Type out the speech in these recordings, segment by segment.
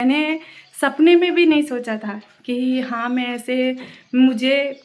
मैंने सपने में भी नहीं सोचा था कि हाँ मैं ऐसे, मुझे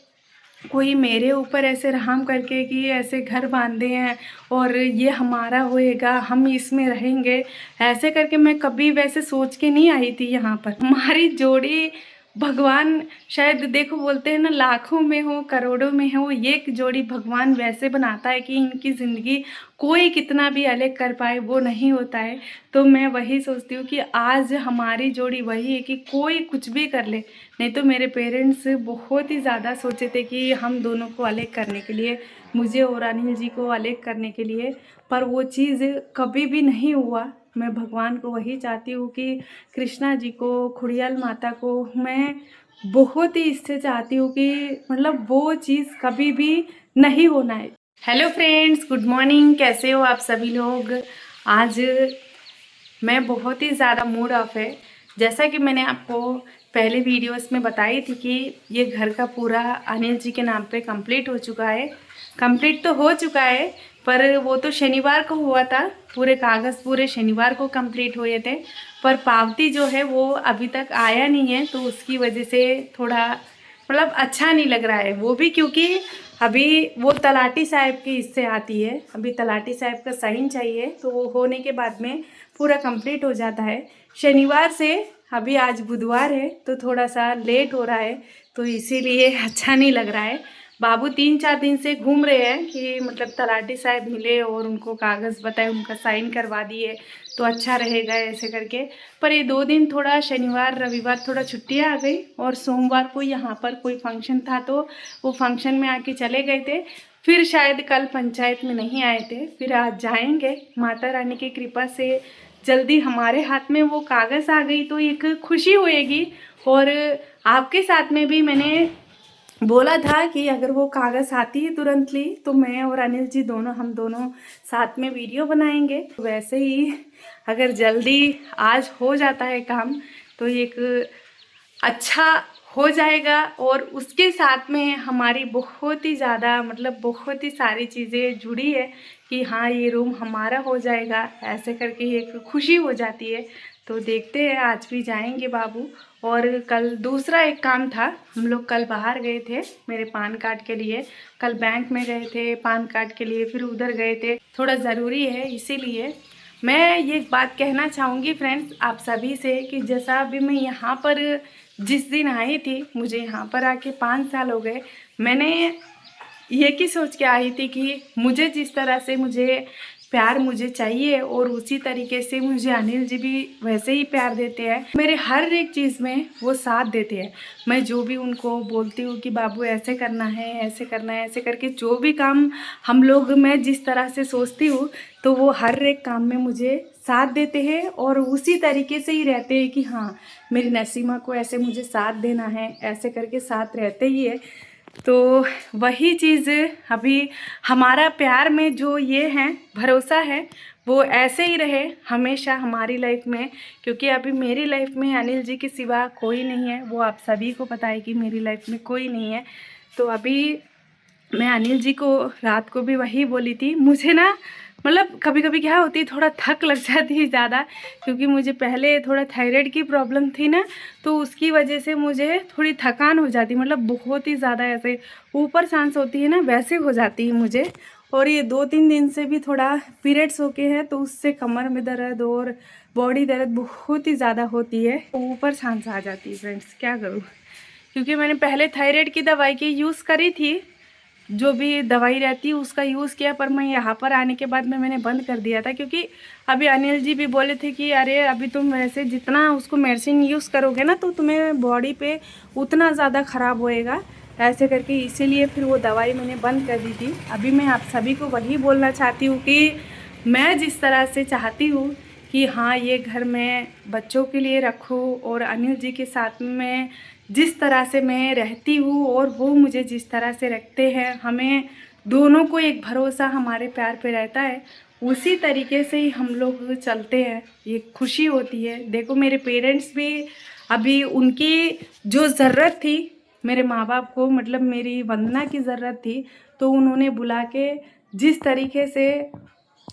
कोई मेरे ऊपर ऐसे रहम करके कि ऐसे घर बांधे हैं और ये हमारा होएगा, हम इसमें रहेंगे, ऐसे करके मैं कभी वैसे सोच के नहीं आई थी यहाँ पर। हमारी जोड़ी भगवान शायद, देखो बोलते हैं ना, लाखों में हो करोड़ों में हो, ये जोड़ी भगवान वैसे बनाता है कि इनकी ज़िंदगी कोई कितना भी अलग कर पाए वो नहीं होता है। तो मैं वही सोचती हूँ कि आज हमारी जोड़ी वही है कि कोई कुछ भी कर ले। नहीं तो मेरे पेरेंट्स बहुत ही ज़्यादा सोचे थे कि हम दोनों को अलग करने के लिए, मुझे और अनिल जी को अलग करने के लिए, पर वो चीज़ कभी भी नहीं हुआ। मैं भगवान को वही चाहती हूँ कि कृष्णा जी को, खुड़ियाल माता को मैं बहुत ही इससे चाहती हूँ कि मतलब वो चीज़ कभी भी नहीं होना है। हेलो फ्रेंड्स, गुड मॉर्निंग, कैसे हो आप सभी लोग। आज मैं बहुत ही ज़्यादा मूड ऑफ है। जैसा कि मैंने आपको पहले वीडियोस में बताई थी कि ये घर का पूरा अनिल जी के नाम पे कंप्लीट हो चुका है। कंप्लीट तो हो चुका है, पर वो तो शनिवार को हुआ था, पूरे कागज़ पूरे शनिवार को कंप्लीट हुए थे, पर पावती जो है वो अभी तक आया नहीं है। तो उसकी वजह से थोड़ा मतलब अच्छा नहीं लग रहा है, वो भी क्योंकि अभी वो तलाटी साहब की इससे आती है, अभी तलाटी साहब का साइन चाहिए, तो वो होने के बाद में पूरा कंप्लीट हो जाता है शनिवार से। अभी आज बुधवार है तो थोड़ा सा लेट हो रहा है, तो इसीलिए अच्छा नहीं लग रहा है। बाबू 3-4 दिन से घूम रहे हैं कि मतलब तलाटी साहब मिले और उनको कागज़ बताए, उनका साइन करवा दिए तो अच्छा रहेगा ऐसे करके। पर ये 2 दिन थोड़ा शनिवार रविवार थोड़ा छुट्टियाँ आ गई और सोमवार को यहाँ पर कोई फंक्शन था तो वो फंक्शन में आके चले गए थे। फिर शायद कल पंचायत में नहीं आए थे, फिर आज जाएंगे। माता रानी की कृपा से जल्दी हमारे हाथ में वो कागज़ आ गई तो एक खुशी होएगी। और आपके साथ में भी मैंने बोला था कि अगर वो कागज़ आती है तुरंतली तो मैं और अनिल जी दोनों, हम दोनों साथ में वीडियो बनाएंगे। वैसे ही अगर जल्दी आज हो जाता है काम तो एक अच्छा हो जाएगा। और उसके साथ में हमारी बहुत ही ज़्यादा मतलब बहुत ही सारी चीज़ें जुड़ी है कि हाँ ये रूम हमारा हो जाएगा, ऐसे करके एक खुशी हो जाती है। तो देखते हैं, आज भी जाएंगे बाबू। और कल दूसरा एक काम था, हम लोग कल बाहर गए थे मेरे पान कार्ड के लिए, कल बैंक में गए थे पान कार्ड के लिए, फिर उधर गए थे, थोड़ा ज़रूरी है इसीलिए। मैं ये बात कहना चाहूँगी फ्रेंड्स आप सभी से कि जैसा अभी मैं यहाँ पर जिस दिन आई थी, मुझे यहाँ पर आके 5 साल हो गए। मैंने ये की सोच के आई थी कि मुझे जिस तरह से मुझे प्यार मुझे चाहिए और उसी तरीके से मुझे अनिल जी भी वैसे ही प्यार देते हैं। मेरे हर एक चीज़ में वो साथ देते हैं। मैं जो भी उनको बोलती हूँ कि बाबू ऐसे करना है, ऐसे करना है, ऐसे करके जो भी काम हम लोग, मैं जिस तरह से सोचती हूँ तो वो हर एक काम में मुझे साथ देते हैं और उसी तरीके से ही रहते हैं कि हाँ मेरी नसीमा को ऐसे मुझे साथ देना है, ऐसे करके साथ रहते ही है। तो वही चीज़ अभी हमारा प्यार में जो ये है भरोसा है वो ऐसे ही रहे हमेशा हमारी लाइफ में, क्योंकि अभी मेरी लाइफ में अनिल जी के सिवा कोई नहीं है। वो आप सभी को पता है कि मेरी लाइफ में कोई नहीं है। तो अभी मैं अनिल जी को रात को भी वही बोली थी, मुझे ना मतलब कभी कभी क्या होती है, थोड़ा थक लग जाती है ज़्यादा, क्योंकि मुझे पहले थोड़ा थायराइड की प्रॉब्लम थी ना, तो उसकी वजह से मुझे थोड़ी थकान हो जाती, मतलब बहुत ही ज़्यादा ऐसे ऊपर सांस होती है ना वैसे हो जाती है मुझे। और ये 2-3 दिन से भी थोड़ा पीरियड्स होके हैं तो उससे कमर में दर्द और बॉडी दर्द बहुत ही ज़्यादा होती है, ऊपर सांस आ जाती है फ्रेंड्स, क्या करूँ। क्योंकि मैंने पहले थायराइड की दवाई की यूज़ करी थी, जो भी दवाई रहती है उसका यूज़ किया, पर मैं यहाँ पर आने के बाद में मैंने बंद कर दिया था। क्योंकि अभी अनिल जी भी बोले थे कि अरे अभी तुम वैसे जितना उसको मेडिसिन यूज़ करोगे ना तो तुम्हें बॉडी पे उतना ज़्यादा ख़राब होएगा, ऐसे करके, इसीलिए फिर वो दवाई मैंने बंद कर दी थी। अभी मैं आप सभी को वही बोलना चाहती हूँ कि मैं जिस तरह से चाहती हूँ कि हाँ ये घर मैं बच्चों के लिए रखूँ और अनिल जी के साथ में जिस तरह से मैं रहती हूँ और वो मुझे जिस तरह से रखते हैं, हमें दोनों को एक भरोसा हमारे प्यार पे रहता है, उसी तरीके से ही हम लोग चलते हैं। ये खुशी होती है। देखो मेरे पेरेंट्स भी अभी, उनकी जो ज़रूरत थी मेरे माँ बाप को, मतलब मेरी वंदना की ज़रूरत थी, तो उन्होंने बुला के जिस तरीके से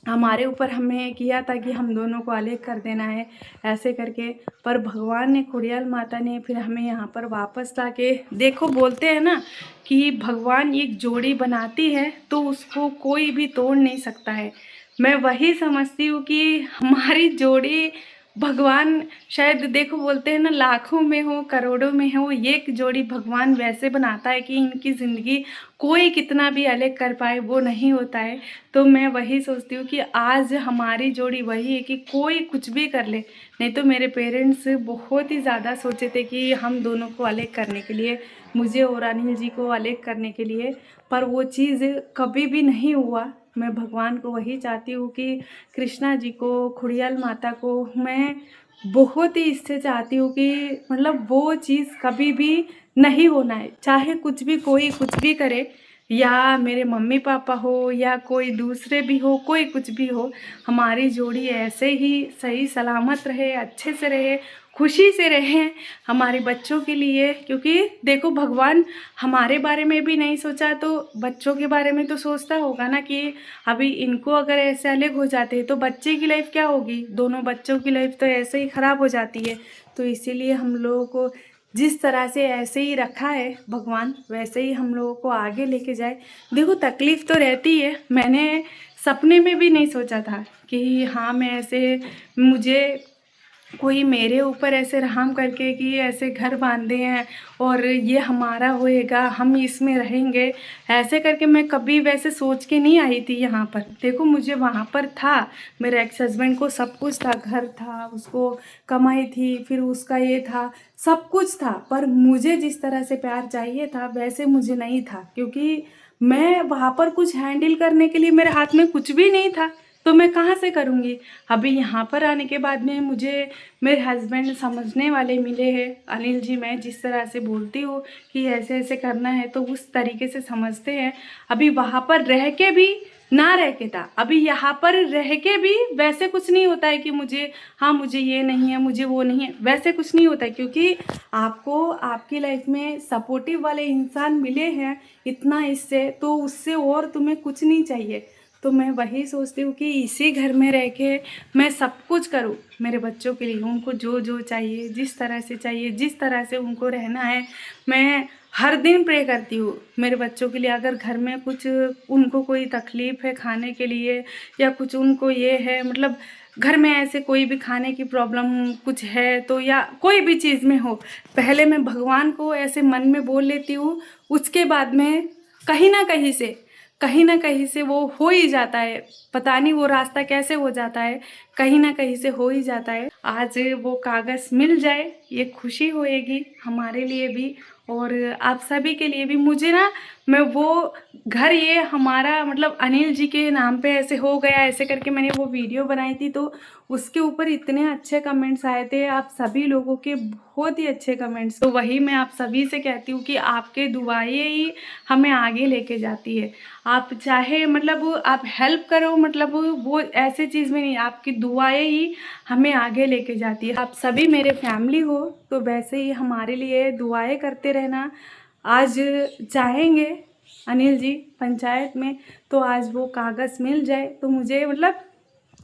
हमारे ऊपर हमें किया था कि हम दोनों को अलग कर देना है ऐसे करके, पर भगवान ने, खुड़ियाल माता ने फिर हमें यहाँ पर वापस लाके, देखो बोलते हैं ना कि भगवान एक जोड़ी बनाती है तो उसको कोई भी तोड़ नहीं सकता है। मैं वही समझती हूँ कि हमारी जोड़ी भगवान शायद, देखो बोलते हैं ना, लाखों में हो करोड़ों में हो, एक जोड़ी भगवान वैसे बनाता है कि इनकी ज़िंदगी कोई कितना भी अलग कर पाए वो नहीं होता है। तो मैं वही सोचती हूँ कि आज हमारी जोड़ी वही है कि कोई कुछ भी कर ले। नहीं तो मेरे पेरेंट्स बहुत ही ज़्यादा सोचे थे कि हम दोनों को अलग करने के लिए, मुझे और अनिल जी को अलग करने के लिए, पर वो चीज़ कभी भी नहीं हुआ। मैं भगवान को वही चाहती हूँ कि कृष्णा जी को, खुड़ियाल माता को मैं बहुत ही इससे चाहती हूँ कि मतलब वो चीज़ कभी भी नहीं होना है। चाहे कुछ भी, कोई कुछ भी करे, या मेरे मम्मी पापा हो या कोई दूसरे भी हो, कोई कुछ भी हो, हमारी जोड़ी ऐसे ही सही सलामत रहे, अच्छे से रहे, खुशी से रहें हमारे बच्चों के लिए। क्योंकि देखो भगवान हमारे बारे में भी नहीं सोचा तो बच्चों के बारे में तो सोचता होगा ना कि अभी इनको अगर ऐसे अलग हो जाते हैं तो बच्चे की लाइफ क्या होगी, दोनों बच्चों की लाइफ तो ऐसे ही ख़राब हो जाती है। तो इसीलिए हम लोगों को जिस तरह से ऐसे ही रखा है भगवान, वैसे ही हम लोगों को आगे लेके जाए। देखो तकलीफ़ तो रहती है, मैंने सपने में भी नहीं सोचा था कि हाँ मैं ऐसे, मुझे कोई मेरे ऊपर ऐसे रहम करके कि ऐसे घर बांधे हैं और ये हमारा होएगा, हम इसमें रहेंगे, ऐसे करके मैं कभी वैसे सोच के नहीं आई थी यहाँ पर। देखो मुझे वहाँ पर था, मेरे एक्स हस्बैंड को सब कुछ था, घर था, उसको कमाई थी, फिर उसका ये था, सब कुछ था, पर मुझे जिस तरह से प्यार चाहिए था वैसे मुझे नहीं था। क्योंकि मैं वहाँ पर कुछ हैंडल करने के लिए मेरे हाथ में कुछ भी नहीं था, तो मैं कहाँ से करूँगी। अभी यहाँ पर आने के बाद में मुझे मेरे हस्बैंड समझने वाले मिले हैं। अनिल जी, मैं जिस तरह से बोलती हूँ कि ऐसे ऐसे करना है तो उस तरीके से समझते हैं। अभी वहाँ पर रह के भी ना रह के था, अभी यहाँ पर रह के भी वैसे कुछ नहीं होता है कि मुझे, हाँ मुझे ये नहीं है, मुझे वो नहीं है, वैसे कुछ नहीं होता है। क्योंकि आपको आपकी लाइफ में सपोर्टिव वाले इंसान मिले हैं इतना, इससे तो उससे और तुम्हें कुछ नहीं चाहिए। तो मैं वही सोचती हूँ कि इसी घर में रह के मैं सब कुछ करूँ मेरे बच्चों के लिए, उनको जो जो चाहिए, जिस तरह से चाहिए, जिस तरह से उनको रहना है। मैं हर दिन प्रे करती हूँ मेरे बच्चों के लिए। अगर घर में कुछ उनको कोई तकलीफ़ है खाने के लिए, या कुछ उनको ये है, मतलब घर में ऐसे कोई भी खाने की प्रॉब्लम कुछ है तो, या कोई भी चीज़ में हो, पहले मैं भगवान को ऐसे मन में बोल लेती हूँ, उसके बाद में कहीं ना कहीं से वो हो ही जाता है। पता नहीं वो रास्ता कैसे हो जाता है, कहीं ना कहीं से हो ही जाता है। आज वो कागज़ मिल जाए, ये खुशी होएगी हमारे लिए भी और आप सभी के लिए भी। मुझे ना, मैं वो घर, ये हमारा मतलब अनिल जी के नाम पे ऐसे हो गया, ऐसे करके मैंने वो वीडियो बनाई थी तो उसके ऊपर इतने अच्छे कमेंट्स आए थे, आप सभी लोगों के बहुत ही अच्छे कमेंट्स। तो वही मैं आप सभी से कहती हूँ कि आपके दुआएं ही हमें आगे लेके जाती है। आप चाहे मतलब आप हेल्प करो, मतलब वो ऐसे चीज़ में नहीं, आपकी दुआएं ही हमें आगे लेके जाती है। आप सभी मेरे फैमिली हो तो वैसे ही हमारे लिए दुआएं करते रहना। आज चाहेंगे अनिल जी पंचायत में, तो आज वो कागज़ मिल जाए तो मुझे मतलब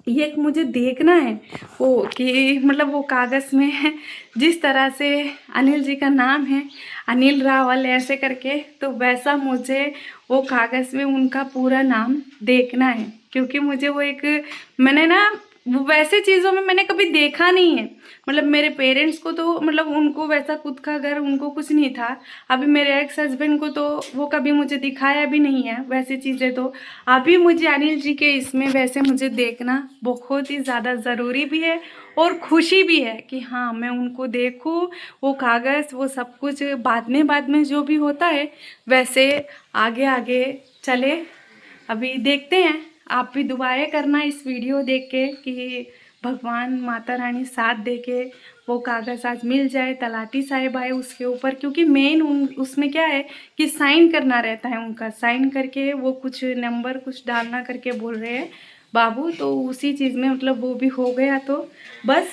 ये मुझे देखना है वो, कि मतलब वो कागज़ में है जिस तरह से अनिल जी का नाम है, अनिल रावल ऐसे करके, तो वैसा मुझे वो कागज़ में उनका पूरा नाम देखना है। क्योंकि मुझे वो एक, मैंने ना वो वैसे चीज़ों में मैंने कभी देखा नहीं है। मतलब मेरे पेरेंट्स को तो मतलब उनको वैसा खुद का घर उनको कुछ नहीं था। अभी मेरे एक्स हस्बैंड को तो वो कभी मुझे दिखाया भी नहीं है वैसी चीज़ें। तो अभी मुझे अनिल जी के इसमें वैसे मुझे देखना बहुत ही ज़्यादा ज़रूरी भी है और खुशी भी है कि हाँ मैं उनको देखूँ, वो कागज़, वो सब कुछ बाद में जो भी होता है वैसे आगे आगे चले। अभी देखते हैं, आप भी दुआएं करना इस वीडियो देख के कि भगवान माता रानी साथ दे के वो कागज़ आज मिल जाए। तलाटी साहिब आए उसके ऊपर, क्योंकि मेन उसमें क्या है कि साइन करना रहता है उनका, साइन करके वो कुछ नंबर कुछ डालना करके बोल रहे हैं बाबू, तो उसी चीज़ में मतलब वो भी हो गया। तो बस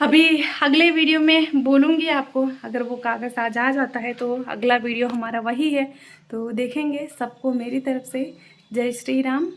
अभी अगले वीडियो में बोलूँगी आपको, अगर वो कागज़ आज आ जाता है तो अगला वीडियो हमारा वही है। तो देखेंगे। सबको मेरी तरफ से जय श्री राम।